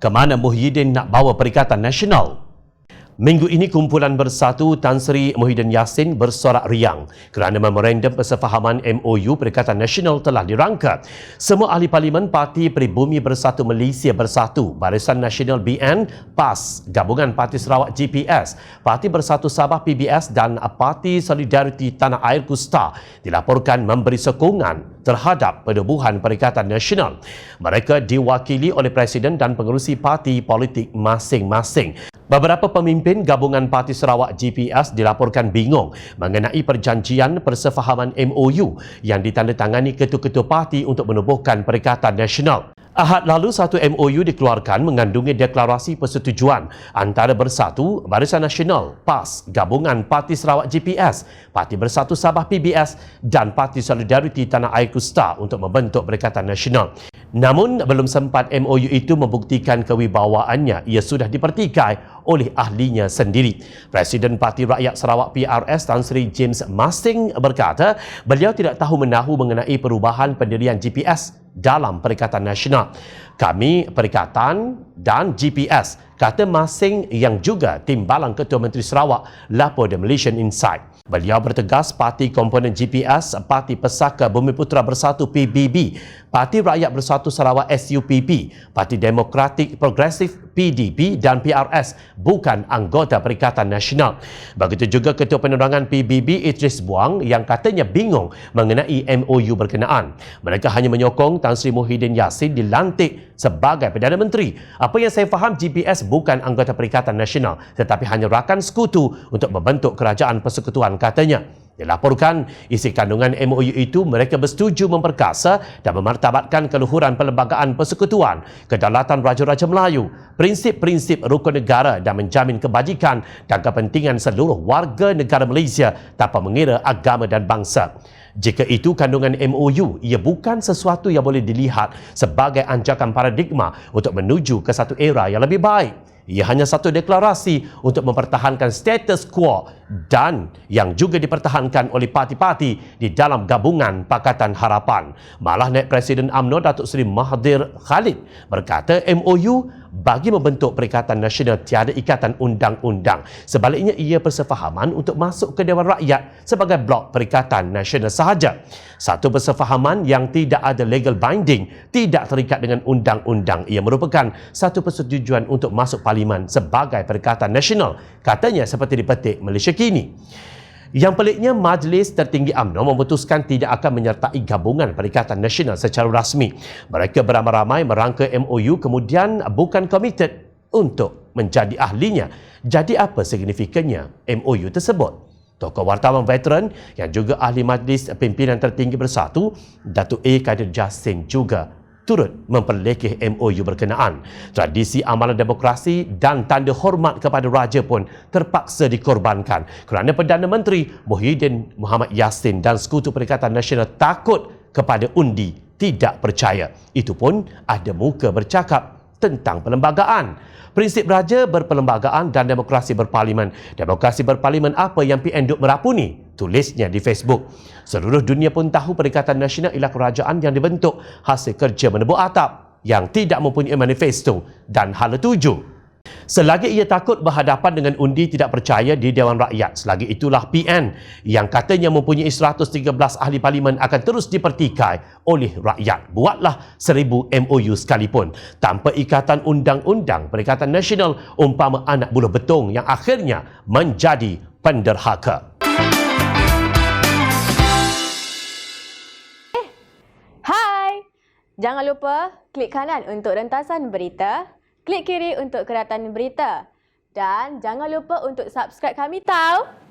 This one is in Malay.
Ke mana Muhyiddin nak bawa Perikatan Nasional? Minggu ini Kumpulan Bersatu Tan Sri Muhyiddin Yassin bersorak riang kerana memorandum persefahaman MOU Perikatan Nasional telah dirangka. Semua ahli parlimen Parti Pribumi Bersatu Malaysia Bersatu, Barisan Nasional BN, PAS, Gabungan Parti Sarawak GPS, Parti Bersatu Sabah PBS dan Parti Solidariti Tanah Air KUSTA dilaporkan memberi sokongan terhadap penubuhan Perikatan Nasional. Mereka diwakili oleh Presiden dan pengerusi parti politik masing-masing. Beberapa pemimpin gabungan Parti Sarawak GPS dilaporkan bingung mengenai perjanjian persefahaman MOU yang ditandatangani ketua-ketua parti untuk menubuhkan Perikatan Nasional. Ahad lalu satu MOU dikeluarkan mengandungi deklarasi persetujuan antara Bersatu, Barisan Nasional, PAS, Gabungan Parti Sarawak GPS, Parti Bersatu Sabah PBS dan Parti Solidariti Tanah Air KUSTA untuk membentuk Perikatan Nasional. Namun, belum sempat MOU itu membuktikan kewibawaannya, ia sudah dipertikai oleh ahlinya sendiri. Presiden Parti Rakyat Sarawak PRS Tan Sri James Masing berkata, beliau tidak tahu menahu mengenai perubahan pendirian GPS dalam Perikatan Nasional. Kami Perikatan dan GPS, kata Masing yang juga Timbalan Ketua Menteri Sarawak, lapor The Malaysian Insight. Beliau bertegas parti komponen GPS, Parti Pesaka Bumiputera Bersatu PBB, Parti Rakyat Bersatu Sarawak SUPP, Parti Demokratik Progresif PDP dan PRS bukan anggota Perikatan Nasional. Begitu juga Ketua Penerangan PBB Idris Buang yang katanya bingung mengenai MOU berkenaan. Mereka hanya menyokong Tan Sri Muhyiddin Yassin dilantik sebagai Perdana Menteri. Apa yang saya faham, GPS bukan anggota Perikatan Nasional tetapi hanya rakan sekutu untuk membentuk kerajaan persekutuan, katanya. Dilaporkan isi kandungan MOU itu mereka bersetuju memperkasa dan memartabatkan keluhuran perlembagaan persekutuan, kedaulatan Raja-Raja Melayu, prinsip-prinsip rukun negara dan menjamin kebajikan dan kepentingan seluruh warga negara Malaysia tanpa mengira agama dan bangsa. Jika itu kandungan MOU, ia bukan sesuatu yang boleh dilihat sebagai anjakan paradigma untuk menuju ke satu era yang lebih baik. Ia hanya satu deklarasi untuk mempertahankan status quo dan yang juga dipertahankan oleh parti-parti di dalam gabungan Pakatan Harapan. Malah Naib Presiden UMNO Datuk Seri Mahathir Khalid berkata MOU bagi membentuk Perikatan Nasional tiada ikatan undang-undang. Sebaliknya ia persefahaman untuk masuk ke Dewan Rakyat sebagai blok Perikatan Nasional sahaja. Satu persefahaman yang tidak ada legal binding, tidak terikat dengan undang-undang. Ia merupakan satu persetujuan untuk masuk Parlimen sebagai Perikatan Nasional, katanya seperti dipetik Malaysia Kini. Yang peliknya, Majlis Tertinggi UMNO memutuskan tidak akan menyertai gabungan Perikatan Nasional secara rasmi. Mereka beramai-ramai merangka MOU kemudian bukan komited untuk menjadi ahlinya. Jadi apa signifikannya MOU tersebut? Tokoh wartawan veteran yang juga ahli Majlis Pimpinan Tertinggi Bersatu, Datuk A. Kadir Jassin juga turut memperlekeh MOU berkenaan. Tradisi amalan demokrasi dan tanda hormat kepada Raja pun terpaksa dikorbankan kerana Perdana Menteri Muhyiddin Muhammad Yassin dan Sekutu Perikatan Nasional takut kepada undi tidak percaya. Itu pun ada muka bercakap tentang perlembagaan. Prinsip raja berperlembagaan dan demokrasi berparlimen. Demokrasi berparlimen apa yang PN duk merapuni? Tulisnya di Facebook. Seluruh dunia pun tahu Perikatan Nasional ialah kerajaan yang dibentuk hasil kerja menebuk atap yang tidak mempunyai manifesto dan hala tuju. Selagi ia takut berhadapan dengan undi tidak percaya di Dewan Rakyat, selagi itulah PN yang katanya mempunyai 113 ahli parlimen akan terus dipertikai oleh rakyat. Buatlah 1000 MOU sekalipun. Tanpa ikatan undang-undang, Perikatan Nasional umpama anak buluh betung yang akhirnya menjadi penderhaka. Hai! Jangan lupa klik kanan untuk rentasan berita. Klik kiri untuk keratan berita. Dan jangan lupa untuk subscribe kami, tau!